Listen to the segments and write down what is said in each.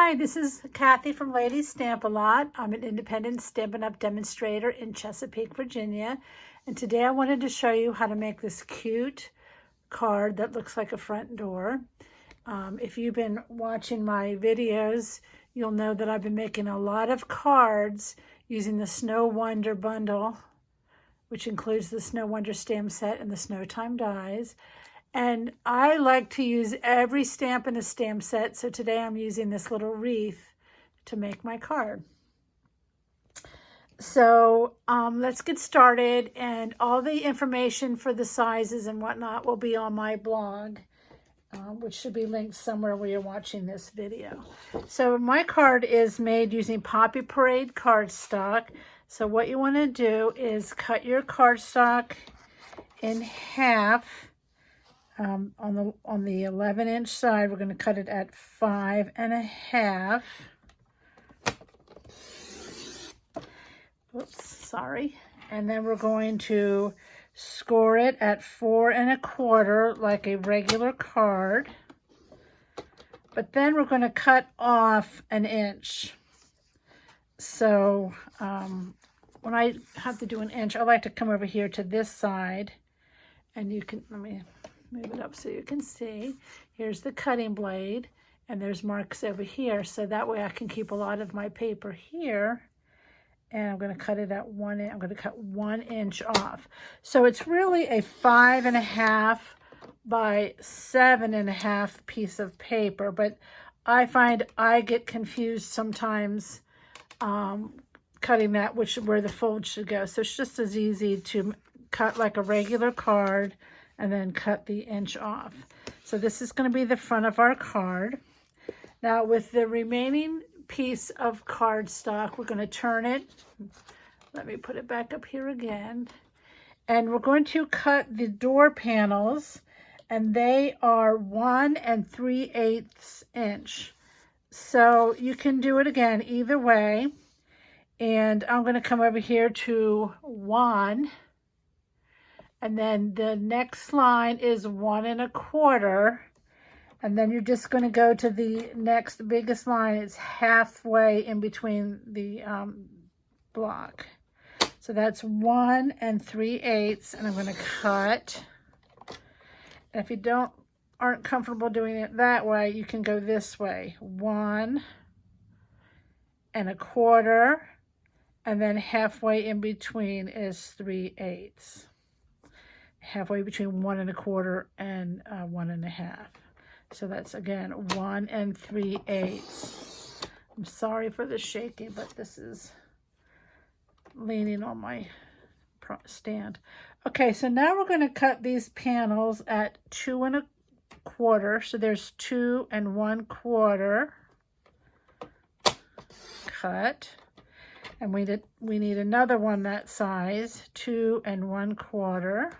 Hi, this is Kathy from Lady Stamp-A-Lot. I'm an independent Stampin' Up! Demonstrator in Chesapeake, Virginia. And today I wanted to show you how to make this cute card that looks like a front door. If you've been watching my videos, you'll know that I've been making a lot of cards using the Snow Wonder bundle, which includes the Snow Wonder stamp set and the Snow Time dies. And I like to use every stamp in a stamp set, so today I'm using this little wreath to make my card. So let's get started, and all the information for the sizes and whatnot will be on my blog, which should be linked somewhere where you're watching this video. So my card is made using Poppy Parade cardstock. So what you want to do is cut your cardstock in half. On the 11-inch side, we're going to cut it at 5.5. Oops, sorry. And then we're going to score it at 4.25, like a regular card. But then we're going to cut off 1 inch. So when I have to do 1 inch, I like to come over here to this side, and you can, let me move it up so you can see. Here's the cutting blade, and there's marks over here, so that way I can keep a lot of my paper here. And I'm going to cut it at 1 inch. I'm going to cut 1 inch off. So it's really a 5.5 by 7.5 piece of paper, but I find I get confused sometimes cutting that, where the fold should go. So it's just as easy to cut like a regular card and then cut the inch off. So this is going to be the front of our card. Now with the remaining piece of cardstock, we're going to turn it. Let me put it back up here again. And we're going to cut the door panels, and they are 1 3/8 inch. So you can do it again either way. And I'm going to come over here to 1. And then the next line is 1 1/4. And then you're just going to go to the next biggest line. It's halfway in between the block. So that's 1 3/8. And I'm going to cut. And if you aren't comfortable doing it that way, you can go this way. 1 1/4. And then halfway in between is 3/8. Halfway between 1 1/4 and 1 1/2. So that's again 1 3/8. I'm sorry for the shaking, but this is leaning on my stand. Okay, so now we're going to cut these panels at 2 1/4. So there's 2 1/4 cut. And we need another one that size, 2 1/4.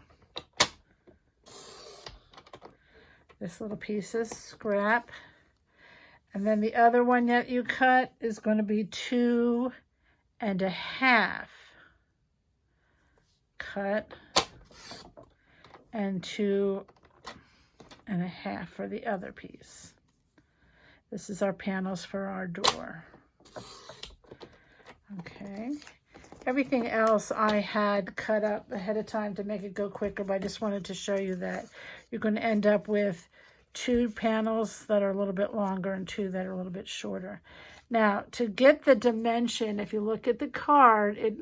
This little piece is scrap. And then the other one that you cut is going to be 2 1/2 cut, and 2 1/2 for the other piece. This is our panels for our door. Okay. Everything else I had cut up ahead of time to make it go quicker, but I just wanted to show you that you're going to end up with 2 panels that are a little bit longer and 2 that are a little bit shorter. Now, to get the dimension, if you look at the card, it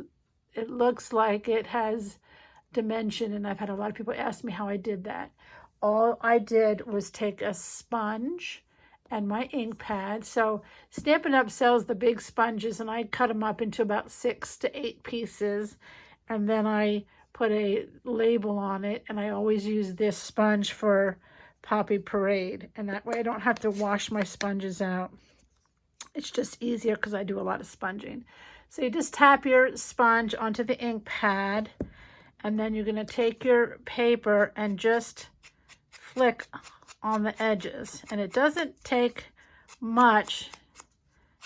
looks like it has dimension, and I've had a lot of people ask me how I did that. All I did was take a sponge and my ink pad. So Stampin' Up! Sells the big sponges, and I cut them up into about 6 to 8 pieces, and then I put a label on it, and I always use this sponge for Poppy Parade, and that way I don't have to wash my sponges out. It's just easier because I do a lot of sponging. So you just tap your sponge onto the ink pad, and then you're going to take your paper and just flick on the edges, and it doesn't take much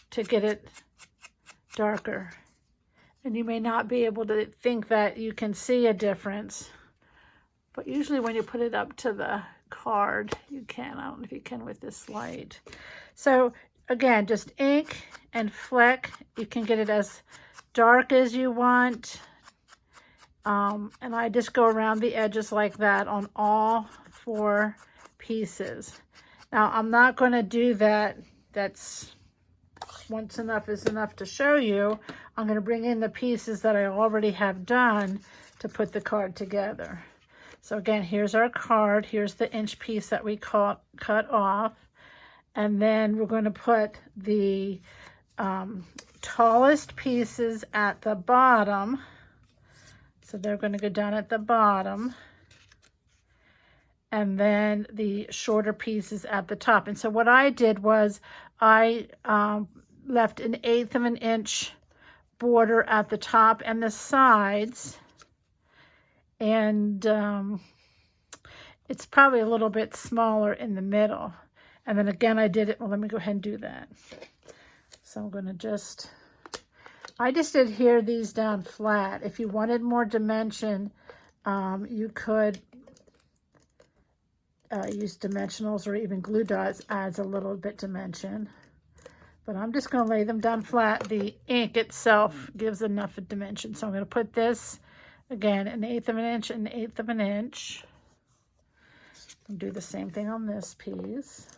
to get it darker. And you may not be able to think that you can see a difference, but usually when you put it up to the card, you can. I don't know if you can with this light. So again, just ink and flick. You can get it as dark as you want. And I just go around the edges like that on all 4 pieces. Now, I'm not going to do that. That's once enough is enough to show you. I'm going to bring in the pieces that I already have done to put the card together. So again, here's our card. Here's the inch piece that we cut off. And then we're going to put the tallest pieces at the bottom. So they're going to go down at the bottom. And then the shorter pieces at the top. And so what I did was I left 1/8 of an inch border at the top and the sides. And it's probably a little bit smaller in the middle. And then again, I did it. Well, let me go ahead and do that. So I'm going to I just adhere these down flat. If you wanted more dimension, you could use dimensionals or even glue dots, adds a little bit dimension. But I'm just going to lay them down flat. The ink itself gives enough of dimension. So I'm going to put this, again, 1/8 of an inch and 1/8 of an inch. And do the same thing on this piece.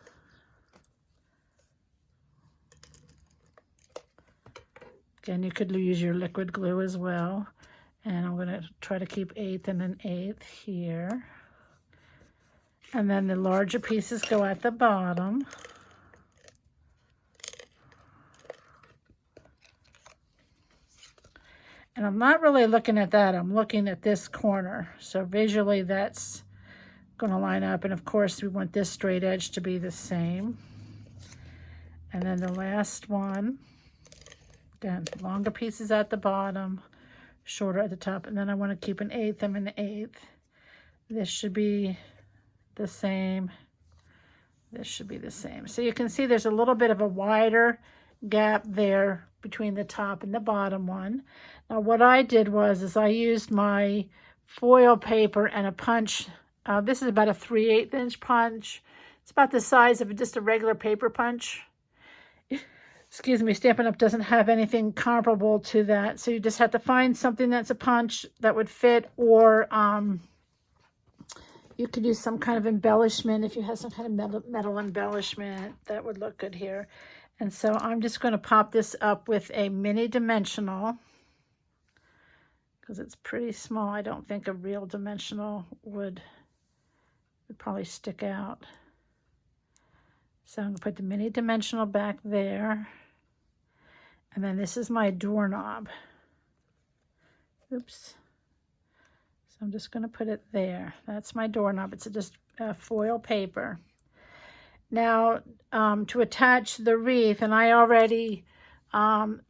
Again, you could use your liquid glue as well. And I'm going to try to keep 1/8 and 1/8 here. And then the larger pieces go at the bottom. And I'm not really looking at that. I'm looking at this corner. So visually that's going to line up. And of course we want this straight edge to be the same. And then the last one, again, longer pieces at the bottom, shorter at the top. And then I want to keep 1/8 and 1/8. This should be the same. This should be the same. So you can see there's a little bit of a wider gap there between the top and the bottom one. Now what I did is I used my foil paper and a punch. This is about a 3/8 inch punch. It's about the size of just a regular paper punch. Excuse me, Stampin' Up! Doesn't have anything comparable to that. So you just have to find something that's a punch that would fit, or you could use some kind of embellishment. If you have some kind of metal embellishment, that would look good here. And so I'm just going to pop this up with a mini dimensional because it's pretty small. I don't think a real dimensional would probably stick out. So I'm going to put the mini dimensional back there. And then this is my doorknob. Oops. So I'm just going to put it there. That's my doorknob. It's just foil paper. Now, to attach the wreath, and I already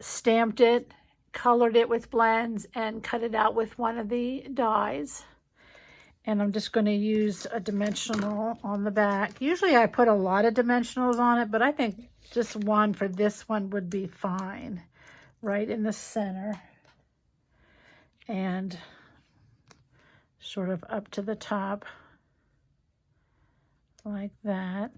stamped it, colored it with blends, and cut it out with one of the dies. And I'm just going to use a dimensional on the back. Usually I put a lot of dimensionals on it, but I think just one for this one would be fine. Right in the center. And sort of up to the top. Like that.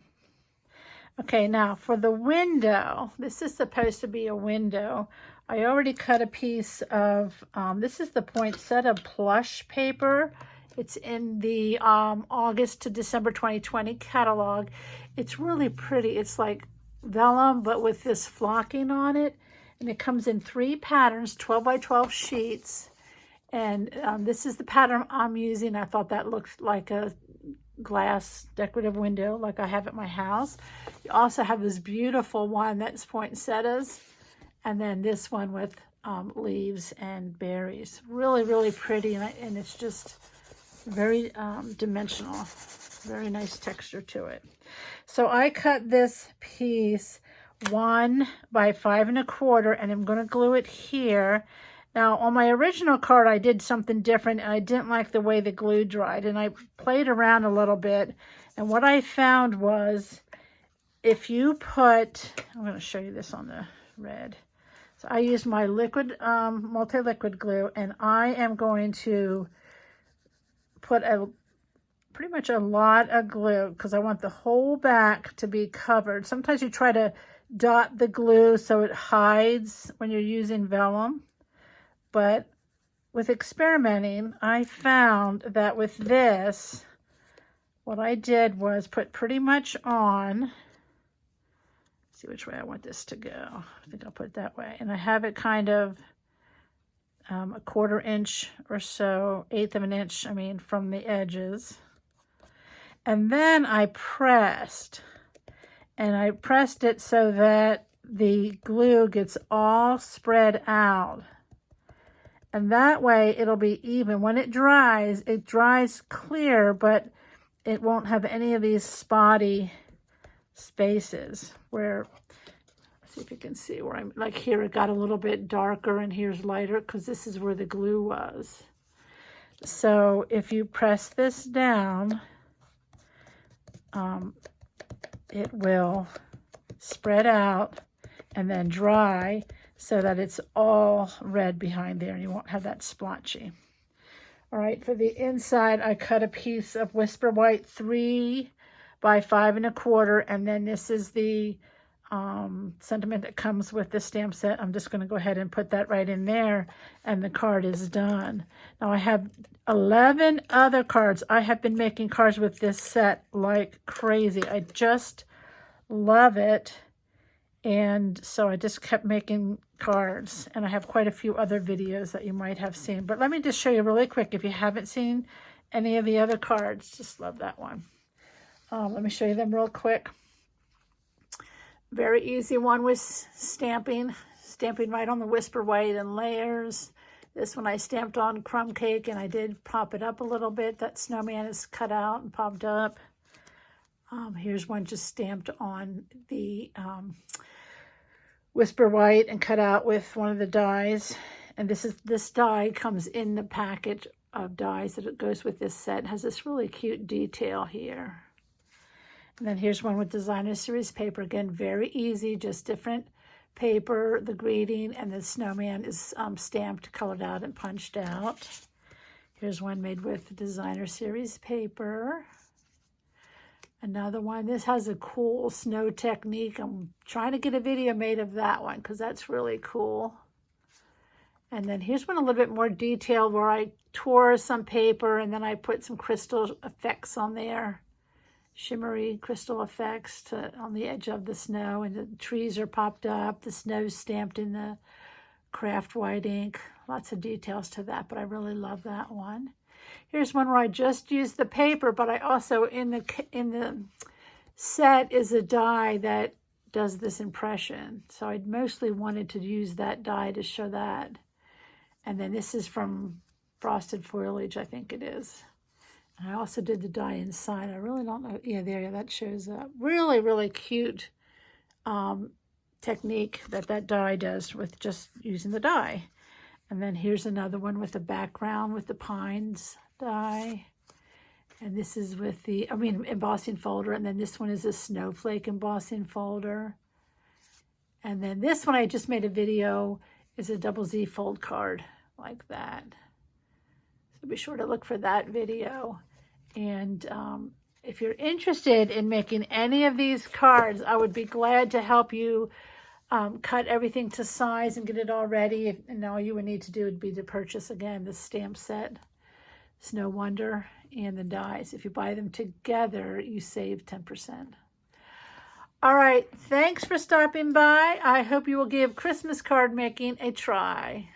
Okay, now for the window, this is supposed to be a window. I already cut a piece of, this is the Poinsettia plush paper. It's in the August to December 2020 catalog. It's really pretty. It's like vellum, but with this flocking on it. And it comes in 3 patterns, 12 by 12 sheets. And this is the pattern I'm using. I thought that looked like a glass decorative window like I have at my house. You also have this beautiful one that's poinsettias, and then this one with leaves and berries. Really, really pretty, and it's just very dimensional. Very nice texture to it. So I cut this piece 1 by 5 1/4, and I'm going to glue it here. Now, on my original card, I did something different, and I didn't like the way the glue dried, and I played around a little bit, and what I found was if you put, I'm going to show you this on the red. So I used my liquid, multi-liquid glue, and I am going to put a pretty much a lot of glue because I want the whole back to be covered. Sometimes you try to dot the glue so it hides when you're using vellum, but with experimenting, I found that with this, what I did was put pretty much on, let's see which way I want this to go. I think I'll put it that way. And I have it kind of a 1/4 inch or so, 1/8 of an inch, I mean, from the edges. And then I pressed, and I pressed it so that the glue gets all spread out. And that way it'll be even. When it dries clear, but it won't have any of these spotty spaces where, let's see if you can see where I'm, like here it got a little bit darker and here's lighter because this is where the glue was. So if you press this down, it will spread out and then dry so that it's all red behind there and you won't have that splotchy. All right, for the inside, I cut a piece of Whisper White 3 by 5 1/4, and then this is the sentiment that comes with the stamp set. I'm just going to go ahead and put that right in there, and the card is done. Now I have 11 other cards. I have been making cards with this set like crazy. I just love it. And so I just kept making cards, and I have quite a few other videos that you might have seen. But let me just show you really quick if you haven't seen any of the other cards. Just love that one. Let me show you them real quick. Very easy one with stamping right on the Whisper White and layers. This one I stamped on crumb cake, and I did pop it up a little bit. That snowman is cut out and popped up. Here's one just stamped on the Whisper White and cut out with one of the dies. And this die comes in the package of dies that it goes with this set. It has this really cute detail here. And then here's one with Designer Series paper. Again, very easy, just different paper. The greeting and the snowman is stamped, colored out, and punched out. Here's one made with Designer Series paper. Another one. This has a cool snow technique. I'm trying to get a video made of that one because that's really cool. And then here's one a little bit more detailed where I tore some paper and then I put some crystal effects on there. Shimmery crystal effects on the edge of the snow, and the trees are popped up. The snow's stamped in the craft white ink. Lots of details to that, but I really love that one. Here's one where I just used the paper, but I also, in the set is a die that does this impression. So I mostly wanted to use that die to show that. And then this is from Frosted Foliage, I think it is. And I also did the die inside. I really don't know. Yeah, there, that shows up. Really, really cute technique that die does with just using the die. And then here's another one with the background with the pines die. And this is with the, embossing folder. And then this one is a snowflake embossing folder. And then this one I just made a video is a double Z fold card like that. So be sure to look for that video. And if you're interested in making any of these cards, I would be glad to help you cut everything to size and get it all ready. And all you would need to do would be to purchase, again, the stamp set, Snow Wonder, and the dies. If you buy them together, you save 10%. All right, thanks for stopping by. I hope you will give Christmas card making a try.